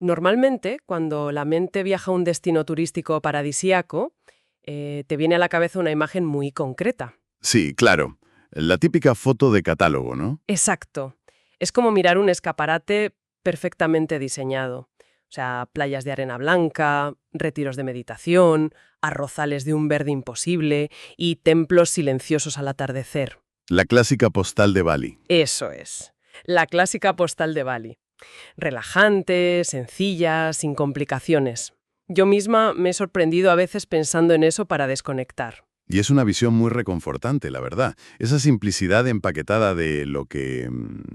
Normalmente, cuando la mente viaja a un destino turístico paradisíaco, te viene a la cabeza una imagen muy concreta. Sí, claro. La típica foto de catálogo, ¿no? Exacto. Es como mirar un escaparate perfectamente diseñado. O sea, playas de arena blanca, retiros de meditación, arrozales de un verde imposible y templos silenciosos al atardecer. La clásica postal de Bali. Eso es. La clásica postal de Bali. Relajante, sencilla, sin complicaciones. Yo misma me he sorprendido a veces pensando en eso para desconectar. Y es una visión muy reconfortante, la verdad. Esa simplicidad empaquetada de lo que,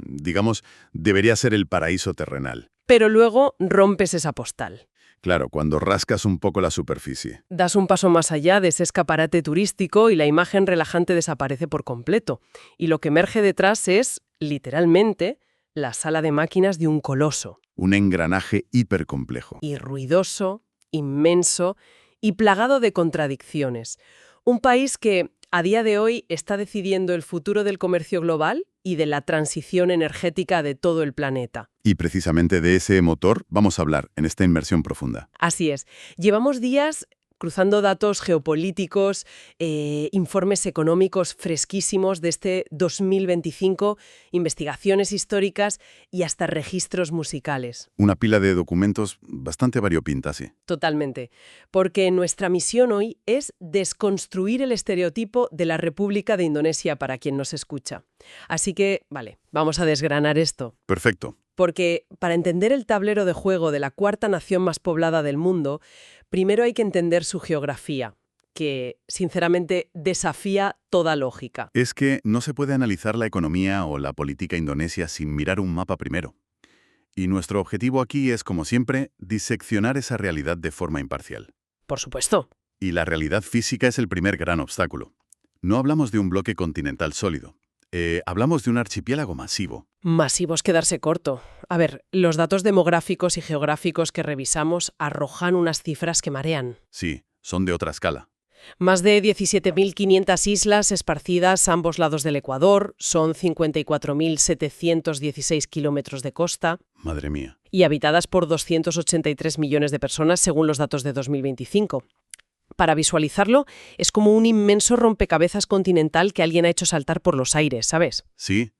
digamos, debería ser el paraíso terrenal. Pero luego rompes esa postal. Claro, cuando rascas un poco la superficie. Das un paso más allá de ese escaparate turístico y la imagen relajante desaparece por completo. Y lo que emerge detrás es, literalmente, la sala de máquinas de un coloso. Un engranaje hipercomplejo. Y ruidoso, inmenso y plagado de contradicciones. Un país que, a día de hoy, está decidiendo el futuro del comercio global y de la transición energética de todo el planeta. Y precisamente de ese motor vamos a hablar en esta inmersión profunda. Así es. Llevamos días cruzando datos geopolíticos, informes económicos fresquísimos de este 2025, investigaciones históricas y hasta registros musicales. Una pila de documentos bastante variopinta, sí. Totalmente. Porque nuestra misión hoy es desconstruir el estereotipo de la República de Indonesia para quien nos escucha. Así que, vale, vamos a desgranar esto. Perfecto. Porque para entender el tablero de juego de la cuarta nación más poblada del mundo, primero hay que entender su geografía, que, sinceramente, desafía toda lógica. Es que no se puede analizar la economía o la política indonesia sin mirar un mapa primero. Y nuestro objetivo aquí es, como siempre, diseccionar esa realidad de forma imparcial. Por supuesto. Y la realidad física es el primer gran obstáculo. No hablamos de un bloque continental sólido. Hablamos de un archipiélago masivo. Masivo es quedarse corto. A ver, los datos demográficos y geográficos que revisamos arrojan unas cifras que marean. Sí, son de otra escala. Más de 17.500 islas esparcidas a ambos lados del Ecuador, son 54.716 kilómetros de costa. Madre mía. Y habitadas por 283 millones de personas según los datos de 2025. Para visualizarlo, es como un inmenso rompecabezas continental que alguien ha hecho saltar por los aires, ¿sabes? Sí,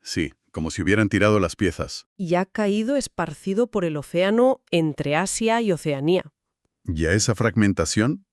como si hubieran tirado las piezas. Y ha caído esparcido por el océano entre Asia y Oceanía. Y a esa fragmentación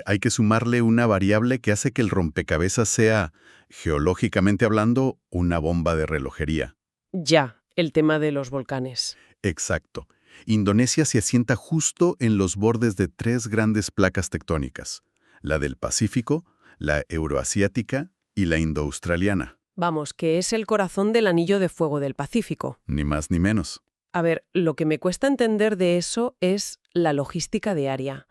hay que sumarle una variable que hace que el rompecabezas sea, geológicamente hablando, una bomba de relojería. Ya, el tema de los volcanes. Exacto. Indonesia se asienta justo en los bordes de tres grandes placas tectónicas, la del Pacífico, la euroasiática y la indoaustraliana. Vamos, que es el corazón del anillo de fuego del Pacífico. Ni más ni menos. A ver, lo que me cuesta entender de eso es la logística diaria.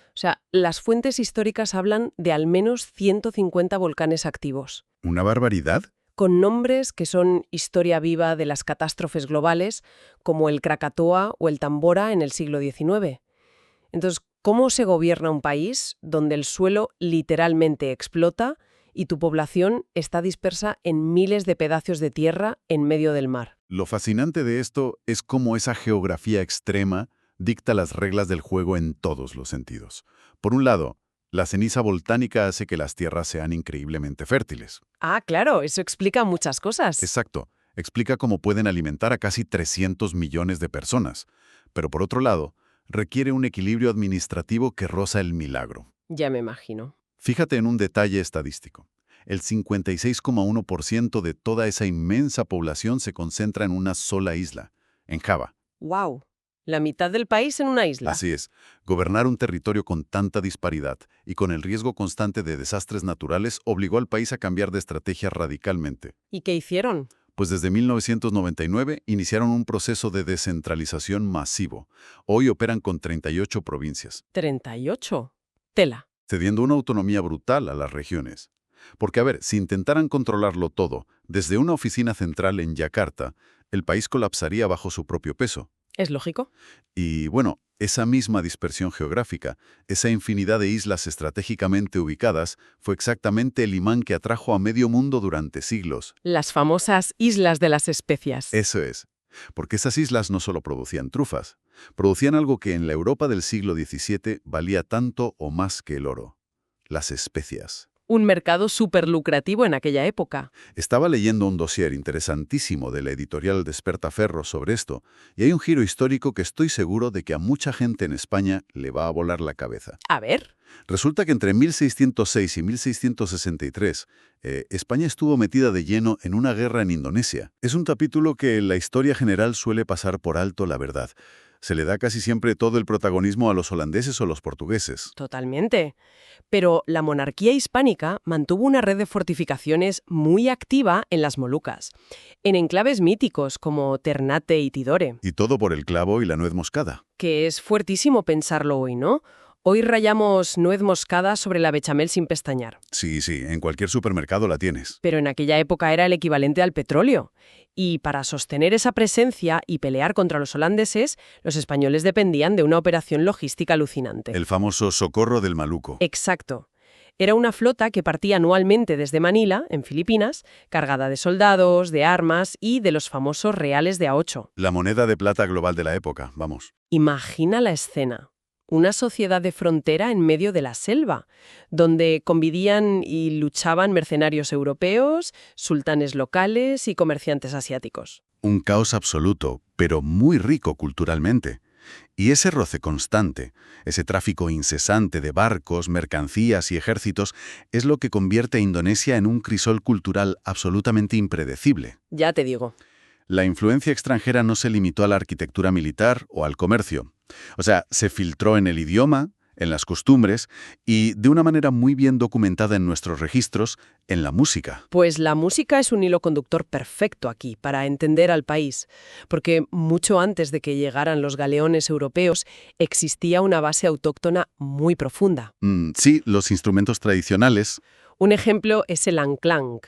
O sea, las fuentes históricas hablan de al menos 150 volcanes activos. ¿Una barbaridad? Con nombres que son historia viva de las catástrofes globales, como el Krakatoa o el Tambora en el siglo XIX. Entonces, ¿cómo se gobierna un país donde el suelo literalmente explota y tu población está dispersa en miles de pedazos de tierra en medio del mar? Lo fascinante de esto es cómo esa geografía extrema dicta las reglas del juego en todos los sentidos. Por un lado, la ceniza volcánica hace que las tierras sean increíblemente fértiles. Ah, claro, eso explica muchas cosas. Exacto. Explica cómo pueden alimentar a casi 300 millones de personas. Pero por otro lado, requiere un equilibrio administrativo que roza el milagro. Ya me imagino. Fíjate en un detalle estadístico. El 56,1% de toda esa inmensa población se concentra en una sola isla, en Java. ¡Wow! La mitad del país en una isla. Así es. Gobernar un territorio con tanta disparidad y con el riesgo constante de desastres naturales obligó al país a cambiar de estrategia radicalmente. ¿Y qué hicieron? Pues desde 1999 iniciaron un proceso de descentralización masivo. Hoy operan con 38 provincias. 38. Tela. Cediendo una autonomía brutal a las regiones. Porque, a ver, si intentaran controlarlo todo, desde una oficina central en Yakarta, el país colapsaría bajo su propio peso. ¿Es lógico? Y, bueno, esa misma dispersión geográfica, esa infinidad de islas estratégicamente ubicadas, fue exactamente el imán que atrajo a medio mundo durante siglos. Las famosas Islas de las Especias. Eso es. porque esas islas no solo producían trufas, producían algo que en la Europa del siglo XVII valía tanto o más que el oro: las especias. Un mercado súper lucrativo en aquella época. Estaba leyendo un dossier interesantísimo de la editorial Despertaferro sobre esto, y hay un giro histórico que estoy seguro de que a mucha gente en España le va a volar la cabeza. A ver. Resulta que entre 1606 y 1663, España estuvo metida de lleno en una guerra en Indonesia. Es un capítulo que en la historia general suele pasar por alto, la verdad. Se le da casi siempre todo el protagonismo a los holandeses o los portugueses. Totalmente. Pero la monarquía hispánica mantuvo una red de fortificaciones muy activa en las Molucas, en enclaves míticos como Ternate y Tidore, Y todo por el clavo y la nuez moscada. que es fuertísimo pensarlo hoy, ¿no? Hoy rayamos nuez moscada sobre la bechamel sin pestañear, Sí, en cualquier supermercado la tienes. pero en aquella época era el equivalente al petróleo. Y para sostener esa presencia y pelear contra los holandeses, los españoles dependían de una operación logística alucinante. El famoso Socorro del Maluco. Exacto. Era una flota que partía anualmente desde Manila, en Filipinas, cargada de soldados, de armas y de los famosos reales de A8. La moneda de plata global de la época, vamos. Imagina la escena. Una sociedad de frontera en medio de la selva, donde convivían y luchaban mercenarios europeos, sultanes locales y comerciantes asiáticos. Un caos absoluto, pero muy rico culturalmente. Y ese roce constante, ese tráfico incesante de barcos, mercancías y ejércitos, es lo que convierte a Indonesia en un crisol cultural absolutamente impredecible. Ya te digo. La influencia extranjera no se limitó a la arquitectura militar o al comercio. O sea, se filtró en el idioma, en las costumbres y, de una manera muy bien documentada en nuestros registros, en la música. Pues la música es un hilo conductor perfecto aquí para entender al país, porque mucho antes de que llegaran los galeones europeos existía una base autóctona muy profunda. Sí, los instrumentos tradicionales. Un ejemplo es el anclang,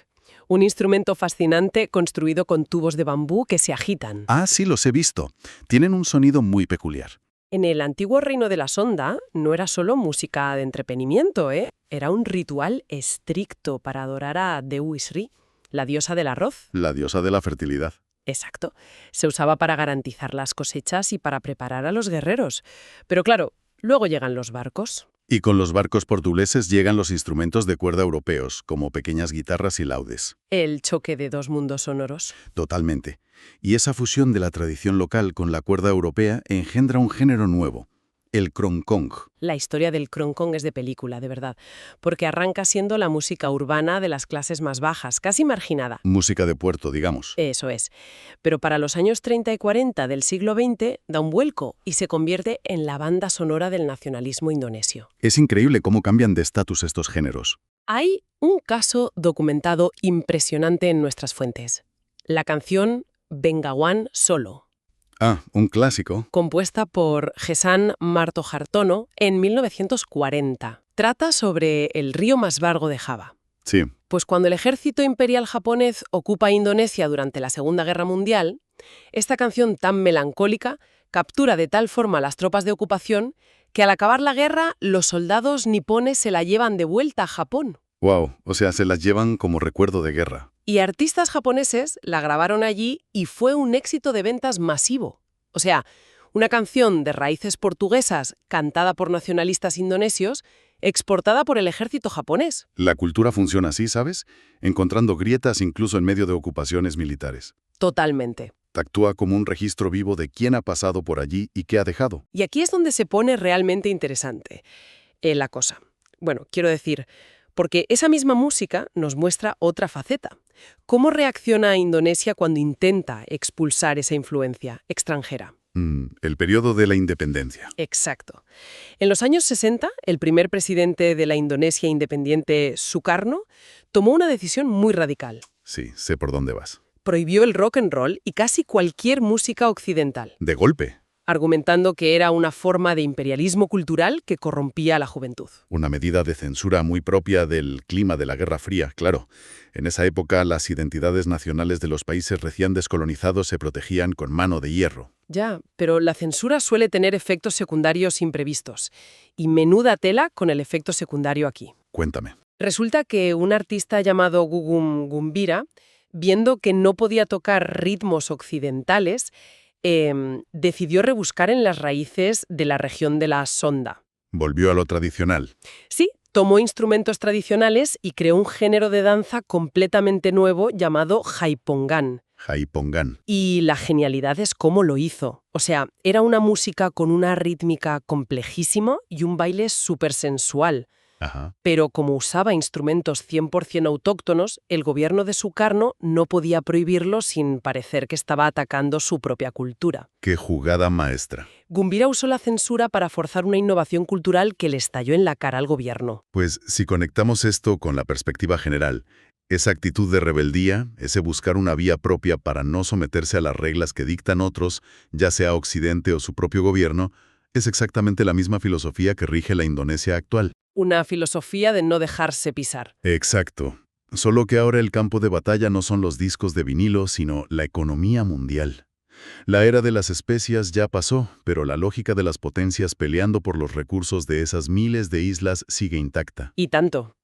un instrumento fascinante construido con tubos de bambú que se agitan. Ah, sí, los he visto. Tienen un sonido muy peculiar. En el antiguo reino de la Sonda no era solo música de entretenimiento, ¿eh? Era un ritual estricto para adorar a Dewi Sri, la diosa del arroz. La diosa de la fertilidad. Exacto. Se usaba para garantizar las cosechas y para preparar a los guerreros. Pero claro, luego llegan los barcos. Y con los barcos portugueses llegan los instrumentos de cuerda europeos, como pequeñas guitarras y laudes. El choque de dos mundos sonoros. Totalmente. Y esa fusión de la tradición local con la cuerda europea engendra un género nuevo, el cronkong. La historia del cronkong es de película, de verdad, porque arranca siendo la música urbana de las clases más bajas, casi marginada. Música de puerto, digamos. Eso es. Pero para los años 30 y 40 del siglo XX da un vuelco y se convierte en la banda sonora del nacionalismo indonesio. Es increíble cómo cambian de estatus estos géneros. Hay un caso documentado impresionante en nuestras fuentes. La canción Bengawan Solo, Ah, un clásico. compuesta por Gesang Martohartono en 1940. Trata sobre el río más largo de Java. Sí. Pues cuando el ejército imperial japonés ocupa Indonesia durante la Segunda Guerra Mundial, esta canción tan melancólica captura de tal forma a las tropas de ocupación que al acabar la guerra los soldados nipones se la llevan de vuelta a Japón. Wow, o sea, se las llevan como recuerdo de guerra. Y artistas japoneses la grabaron allí y fue un éxito de ventas masivo. O sea, una canción de raíces portuguesas cantada por nacionalistas indonesios, exportada por el ejército japonés. La cultura funciona así, ¿sabes? Encontrando grietas incluso en medio de ocupaciones militares. Totalmente. Actúa como un registro vivo de quién ha pasado por allí y qué ha dejado. Y aquí es donde se pone realmente interesante la cosa. Bueno, quiero decir, porque esa misma música nos muestra otra faceta. ¿Cómo reacciona Indonesia cuando intenta expulsar esa influencia extranjera? El periodo de la independencia. Exacto. En los años 60, el primer presidente de la Indonesia independiente, Sukarno, tomó una decisión muy radical. Sí, sé por dónde vas. Prohibió el rock and roll y casi cualquier música occidental, De golpe. argumentando que era una forma de imperialismo cultural que corrompía a la juventud. Una medida de censura muy propia del clima de la Guerra Fría, claro. En esa época, las identidades nacionales de los países recién descolonizados se protegían con mano de hierro. Ya, pero la censura suele tener efectos secundarios imprevistos. Y menuda tela con el efecto secundario aquí. Cuéntame. Resulta que un artista llamado Gugum Gumbira viendo que no podía tocar ritmos occidentales, decidió rebuscar en las raíces de la región de la Sonda. Volvió a lo tradicional. Sí, tomó instrumentos tradicionales y creó un género de danza completamente nuevo llamado Haipongan. Haipongan. Y la genialidad es cómo lo hizo. O sea, era una música con una rítmica complejísima y un baile súper sensual. Ajá. Pero como usaba instrumentos 100% autóctonos, el gobierno de Sukarno no podía prohibirlo sin parecer que estaba atacando su propia cultura. ¡Qué jugada maestra! Gumbira usó la censura para forzar una innovación cultural que le estalló en la cara al gobierno. Pues si conectamos esto con la perspectiva general, esa actitud de rebeldía, ese buscar una vía propia para no someterse a las reglas que dictan otros, ya sea Occidente o su propio gobierno, es exactamente la misma filosofía que rige la Indonesia actual. Una filosofía de no dejarse pisar. Exacto. Solo que ahora el campo de batalla no son los discos de vinilo, sino la economía mundial. La era de las especias ya pasó, pero la lógica de las potencias peleando por los recursos de esas miles de islas sigue intacta. Y tanto.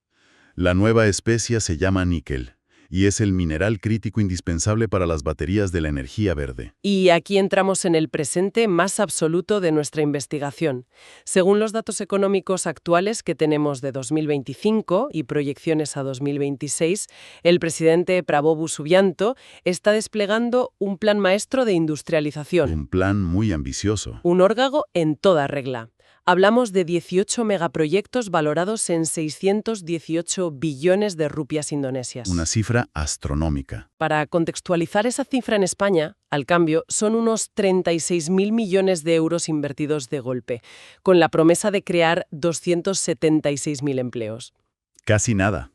La nueva especia se llama níquel, y es el mineral crítico indispensable para las baterías de la energía verde. Y aquí entramos en el presente más absoluto de nuestra investigación. Según los datos económicos actuales que tenemos de 2025 y proyecciones a 2026, el presidente Prabowo Subianto está desplegando un plan maestro de industrialización. Un plan muy ambicioso. Un órgago en toda regla. Hablamos de 18 megaproyectos valorados en 618 billones de rupias indonesias. Una cifra astronómica. Para contextualizar esa cifra en España, al cambio, son unos 36.000 millones de euros invertidos de golpe, con la promesa de crear 276.000 empleos. Casi nada.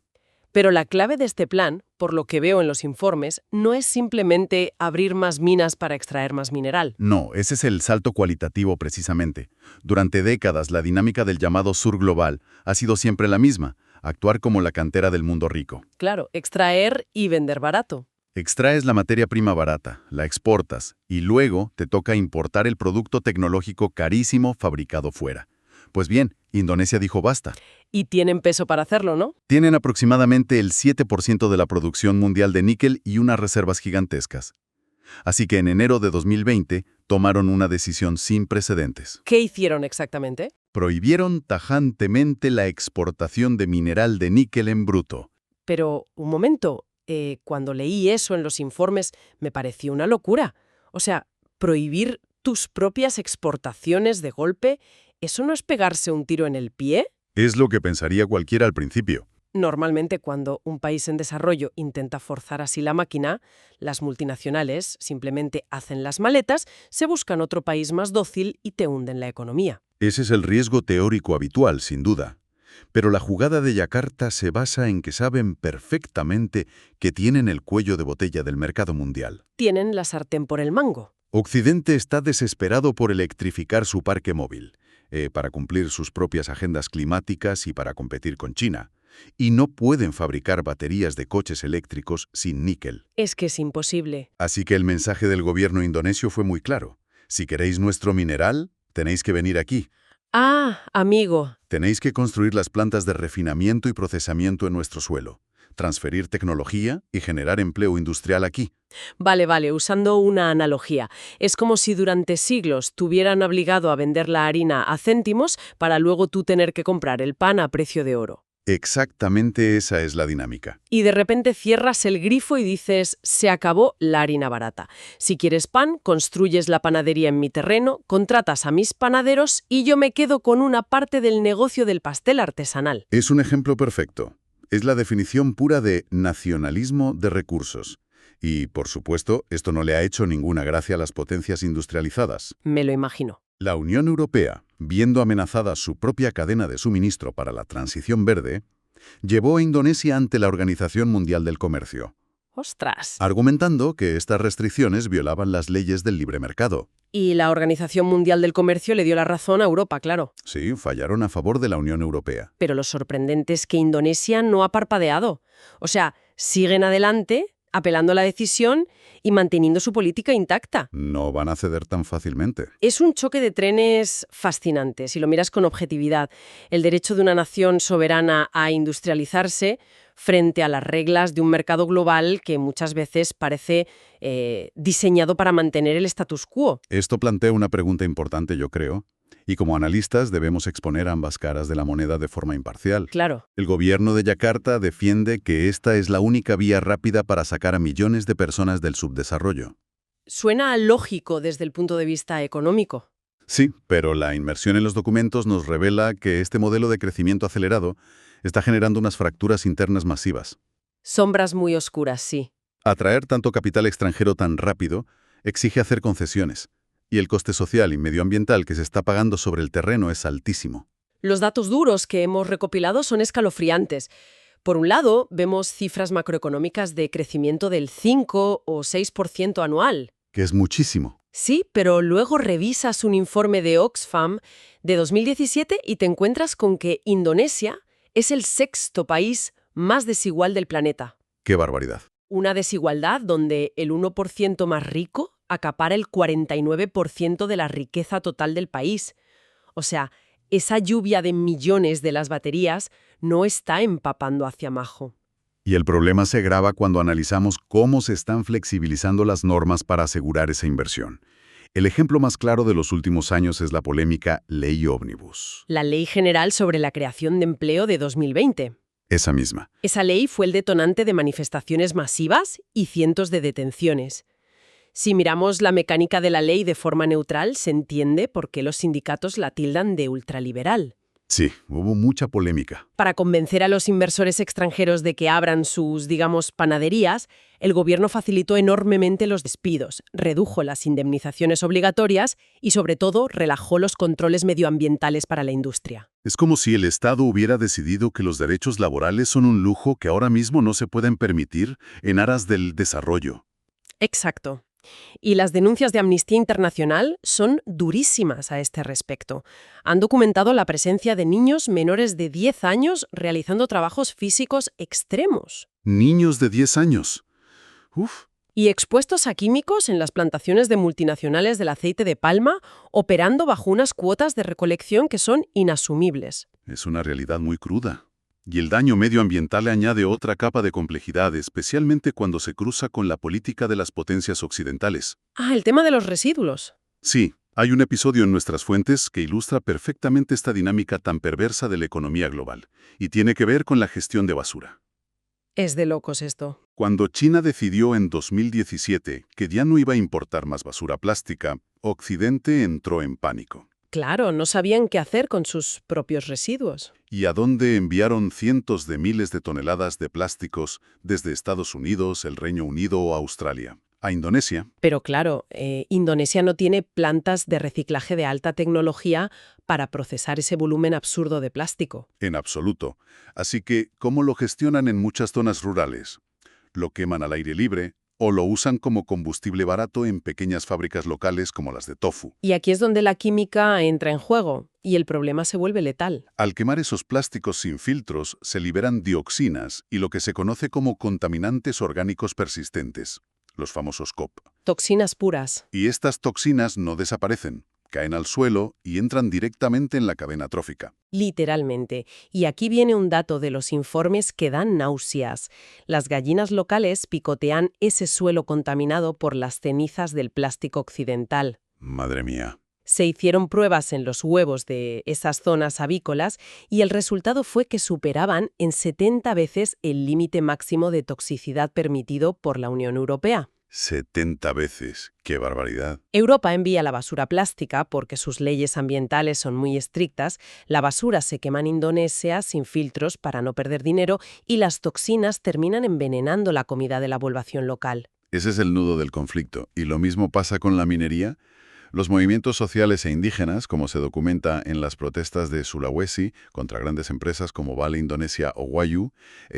Pero la clave de este plan, por lo que veo en los informes, no es simplemente abrir más minas para extraer más mineral. No, ese es el salto cualitativo precisamente. Durante décadas, la dinámica del llamado sur global ha sido siempre la misma, actuar como la cantera del mundo rico. Claro, extraer y vender barato. Extraes la materia prima barata, la exportas, y luego te toca importar el producto tecnológico carísimo fabricado fuera. Pues bien, Indonesia dijo basta. Y tienen peso para hacerlo, ¿no? Tienen aproximadamente el 7% de la producción mundial de níquel y unas reservas gigantescas. Así que en enero de 2020 tomaron una decisión sin precedentes. ¿Qué hicieron exactamente? Prohibieron tajantemente la exportación de mineral de níquel en bruto. Pero, un momento, cuando leí eso en los informes me pareció una locura. O sea, prohibir tus propias exportaciones de golpe, ¿eso no es pegarse un tiro en el pie? Es lo que pensaría cualquiera al principio. Normalmente, cuando un país en desarrollo intenta forzar así la máquina, las multinacionales simplemente hacen las maletas, se buscan otro país más dócil y te hunden la economía. Ese es el riesgo teórico habitual, sin duda. Pero la jugada de Yakarta se basa en que saben perfectamente que tienen el cuello de botella del mercado mundial. Tienen la sartén por el mango. Occidente está desesperado por electrificar su parque móvil, para cumplir sus propias agendas climáticas y para competir con China. Y no pueden fabricar baterías de coches eléctricos sin níquel. Es que es imposible. Así que el mensaje del gobierno indonesio fue muy claro. Si queréis nuestro mineral, tenéis que venir aquí. Ah, amigo. Tenéis que construir las plantas de refinamiento y procesamiento en nuestro suelo, transferir tecnología y generar empleo industrial aquí. Vale, usando una analogía. Es como si durante siglos te hubieran obligado a vender la harina a céntimos para luego tú tener que comprar el pan a precio de oro. Exactamente esa es la dinámica. Y de repente cierras el grifo y dices, se acabó la harina barata. Si quieres pan, construyes la panadería en mi terreno, contratas a mis panaderos y yo me quedo con una parte del negocio del pastel artesanal. Es un ejemplo perfecto. Es la definición pura de nacionalismo de recursos. Y, por supuesto, esto no le ha hecho ninguna gracia a las potencias industrializadas. Me lo imagino. La Unión Europea, viendo amenazada su propia cadena de suministro para la transición verde, llevó a Indonesia ante la Organización Mundial del Comercio, ¡Ostras! argumentando que estas restricciones violaban las leyes del libre mercado. Y la Organización Mundial del Comercio le dio la razón a Europa, claro. Sí, fallaron a favor de la Unión Europea. Pero lo sorprendente es que Indonesia no ha parpadeado. O sea, siguen adelante, apelando a la decisión y manteniendo su política intacta. No van a ceder tan fácilmente. Es un choque de trenes fascinante, si lo miras con objetividad. El derecho de una nación soberana a industrializarse frente a las reglas de un mercado global que muchas veces parece diseñado para mantener el status quo. Esto plantea una pregunta importante, yo creo, y como analistas debemos exponer ambas caras de la moneda de forma imparcial. Claro. El gobierno de Yakarta defiende que esta es la única vía rápida para sacar a millones de personas del subdesarrollo. Suena lógico desde el punto de vista económico. Sí, pero la inmersión en los documentos nos revela que este modelo de crecimiento acelerado está generando unas fracturas internas masivas. Sombras muy oscuras, sí. Atraer tanto capital extranjero tan rápido exige hacer concesiones, y el coste social y medioambiental que se está pagando sobre el terreno es altísimo. Los datos duros que hemos recopilado son escalofriantes. Por un lado, vemos cifras macroeconómicas de crecimiento del 5 o 6% anual. Que es muchísimo. Sí, pero luego revisas un informe de Oxfam de 2017 y te encuentras con que Indonesia es el sexto país más desigual del planeta. ¡Qué barbaridad! Una desigualdad donde el 1% más rico acapara el 49% de la riqueza total del país. O sea, esa lluvia de millones de las baterías no está empapando hacia abajo. Y el problema se agrava cuando analizamos cómo se están flexibilizando las normas para asegurar esa inversión. El ejemplo más claro de los últimos años es la polémica Ley Ómnibus. La Ley General sobre la Creación de Empleo de 2020. Esa misma. Esa ley fue el detonante de manifestaciones masivas y cientos de detenciones. Si miramos la mecánica de la ley de forma neutral, se entiende por qué los sindicatos la tildan de ultraliberal. Sí, hubo mucha polémica. Para convencer a los inversores extranjeros de que abran sus, digamos, panaderías, el gobierno facilitó enormemente los despidos, redujo las indemnizaciones obligatorias y, sobre todo, relajó los controles medioambientales para la industria. Es como si el Estado hubiera decidido que los derechos laborales son un lujo que ahora mismo no se pueden permitir en aras del desarrollo. Exacto. Y las denuncias de Amnistía Internacional son durísimas a este respecto. Han documentado la presencia de niños menores de 10 años realizando trabajos físicos extremos. Niños de 10 años. Uf. Y expuestos a químicos en las plantaciones de multinacionales del aceite de palma, operando bajo unas cuotas de recolección que son inasumibles. Es una realidad muy cruda. Y el daño medioambiental le añade otra capa de complejidad, especialmente cuando se cruza con la política de las potencias occidentales. Ah, el tema de los residuos. Sí, hay un episodio en nuestras fuentes que ilustra perfectamente esta dinámica tan perversa de la economía global, y tiene que ver con la gestión de basura. Es de locos esto. Cuando China decidió en 2017 que ya no iba a importar más basura plástica, Occidente entró en pánico. Claro, no sabían qué hacer con sus propios residuos. ¿Y a dónde enviaron cientos de miles de toneladas de plásticos desde Estados Unidos, el Reino Unido o Australia? A Indonesia. Pero claro, Indonesia no tiene plantas de reciclaje de alta tecnología para procesar ese volumen absurdo de plástico. En absoluto. Así que, ¿cómo lo gestionan en muchas zonas rurales? ¿Lo queman al aire libre o lo usan como combustible barato en pequeñas fábricas locales como las de tofu? Y aquí es donde la química entra en juego y el problema se vuelve letal. Al quemar esos plásticos sin filtros, se liberan dioxinas y lo que se conoce como contaminantes orgánicos persistentes, los famosos COP. Toxinas puras. Y estas toxinas no desaparecen, caen al suelo y entran directamente en la cadena trófica. Literalmente. Y aquí viene un dato de los informes que dan náuseas. Las gallinas locales picotean ese suelo contaminado por las cenizas del plástico occidental. Madre mía. Se hicieron pruebas en los huevos de esas zonas avícolas y el resultado fue que superaban en 70 veces el límite máximo de toxicidad permitido por la Unión Europea. 70 veces. ¡Qué barbaridad! Europa envía la basura plástica porque sus leyes ambientales son muy estrictas, la basura se quema en Indonesia sin filtros para no perder dinero y las toxinas terminan envenenando la comida de la población local. Ese es el nudo del conflicto. ¿Y lo mismo pasa con la minería? Los movimientos sociales e indígenas, como se documenta en las protestas de Sulawesi contra grandes empresas como Vale Indonesia o Wayu,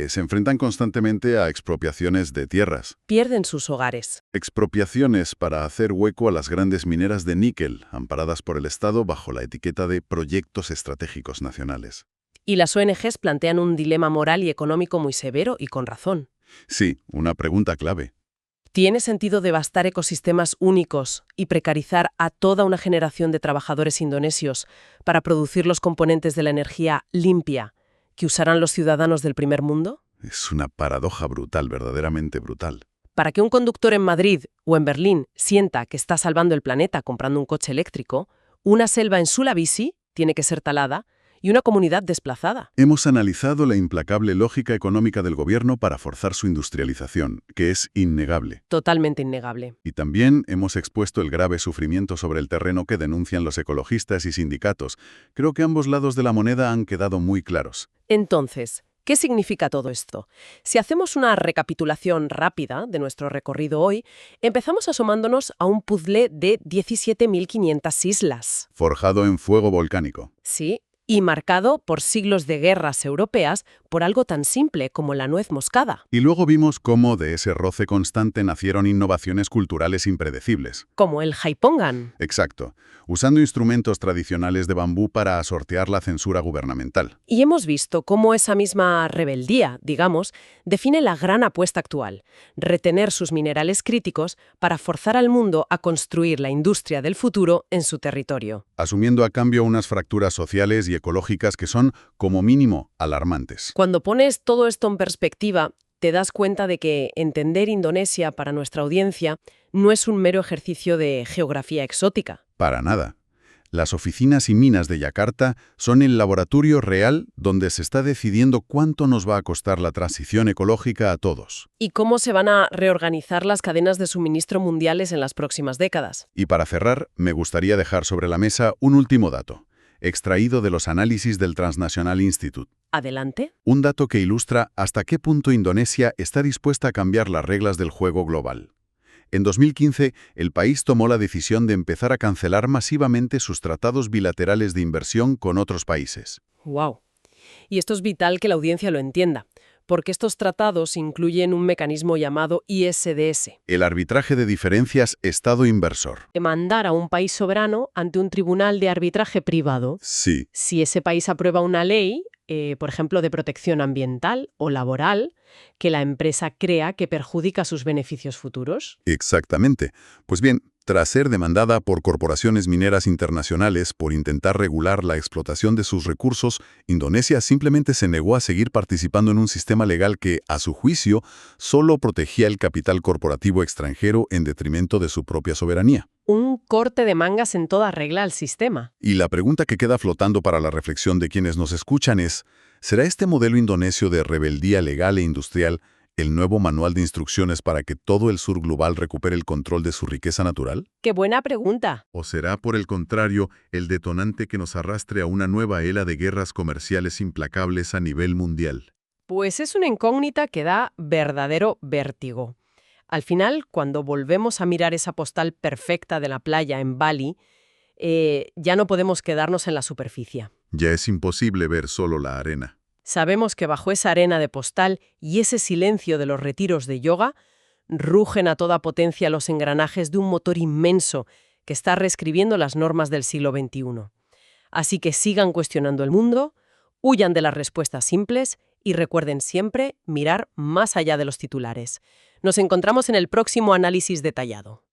se enfrentan constantemente a expropiaciones de tierras. Pierden sus hogares. Expropiaciones para hacer hueco a las grandes mineras de níquel, amparadas por el Estado bajo la etiqueta de proyectos estratégicos nacionales. Y las ONGs plantean un dilema moral y económico muy severo y con razón. Sí, una pregunta clave. ¿Tiene sentido devastar ecosistemas únicos y precarizar a toda una generación de trabajadores indonesios para producir los componentes de la energía limpia que usarán los ciudadanos del primer mundo? Es una paradoja brutal, verdaderamente brutal. Para que un conductor en Madrid o en Berlín sienta que está salvando el planeta comprando un coche eléctrico, una selva en Sulawesi tiene que ser talada y una comunidad desplazada. Hemos analizado la implacable lógica económica del gobierno para forzar su industrialización, que es innegable. Totalmente innegable. Y también hemos expuesto el grave sufrimiento sobre el terreno que denuncian los ecologistas y sindicatos. Creo que ambos lados de la moneda han quedado muy claros. Entonces, ¿qué significa todo esto? Si hacemos una recapitulación rápida de nuestro recorrido hoy, empezamos asomándonos a un puzzle de 17.500 islas. Forjado en fuego volcánico. Sí, y marcado por siglos de guerras europeas por algo tan simple como la nuez moscada. Y luego vimos cómo de ese roce constante nacieron innovaciones culturales impredecibles. Como el jaipongan. Exacto, usando instrumentos tradicionales de bambú para sortear la censura gubernamental. Y hemos visto cómo esa misma rebeldía, digamos, define la gran apuesta actual: retener sus minerales críticos para forzar al mundo a construir la industria del futuro en su territorio. Asumiendo a cambio unas fracturas sociales y ecológicas que son, como mínimo, alarmantes. Cuando pones todo esto en perspectiva, te das cuenta de que entender Indonesia para nuestra audiencia no es un mero ejercicio de geografía exótica. Para nada. Las oficinas y minas de Yakarta son el laboratorio real donde se está decidiendo cuánto nos va a costar la transición ecológica a todos. Y cómo se van a reorganizar las cadenas de suministro mundiales en las próximas décadas. Y para cerrar, me gustaría dejar sobre la mesa un último dato, extraído de los análisis del Transnational Institute. ¿Adelante? Un dato que ilustra hasta qué punto Indonesia está dispuesta a cambiar las reglas del juego global. En 2015, el país tomó la decisión de empezar a cancelar masivamente sus tratados bilaterales de inversión con otros países. ¡Wow! Y esto es vital que la audiencia lo entienda, porque estos tratados incluyen un mecanismo llamado ISDS. El arbitraje de diferencias Estado-inversor. Demandar a un país soberano ante un tribunal de arbitraje privado. Sí, Si ese país aprueba una ley, por ejemplo, de protección ambiental o laboral, que la empresa crea que perjudica sus beneficios futuros. exactamente. Pues bien, tras ser demandada por corporaciones mineras internacionales por intentar regular la explotación de sus recursos, Indonesia simplemente se negó a seguir participando en un sistema legal que, a su juicio, solo protegía el capital corporativo extranjero en detrimento de su propia soberanía. Un corte de mangas en toda regla al sistema. Y la pregunta que queda flotando para la reflexión de quienes nos escuchan es, ¿será este modelo indonesio de rebeldía legal e industrial el nuevo manual de instrucciones para que todo el sur global recupere el control de su riqueza natural? ¡Qué buena pregunta! ¿O será, por el contrario, el detonante que nos arrastre a una nueva era de guerras comerciales implacables a nivel mundial? Pues es una incógnita que da verdadero vértigo. Al final, cuando volvemos a mirar esa postal perfecta de la playa en Bali, ya no podemos quedarnos en la superficie. Ya es imposible ver solo la arena. Sabemos que bajo esa arena de postal y ese silencio de los retiros de yoga, rugen a toda potencia los engranajes de un motor inmenso que está reescribiendo las normas del siglo XXI. Así que sigan cuestionando el mundo, huyan de las respuestas simples y recuerden siempre mirar más allá de los titulares. Nos encontramos en el próximo análisis detallado.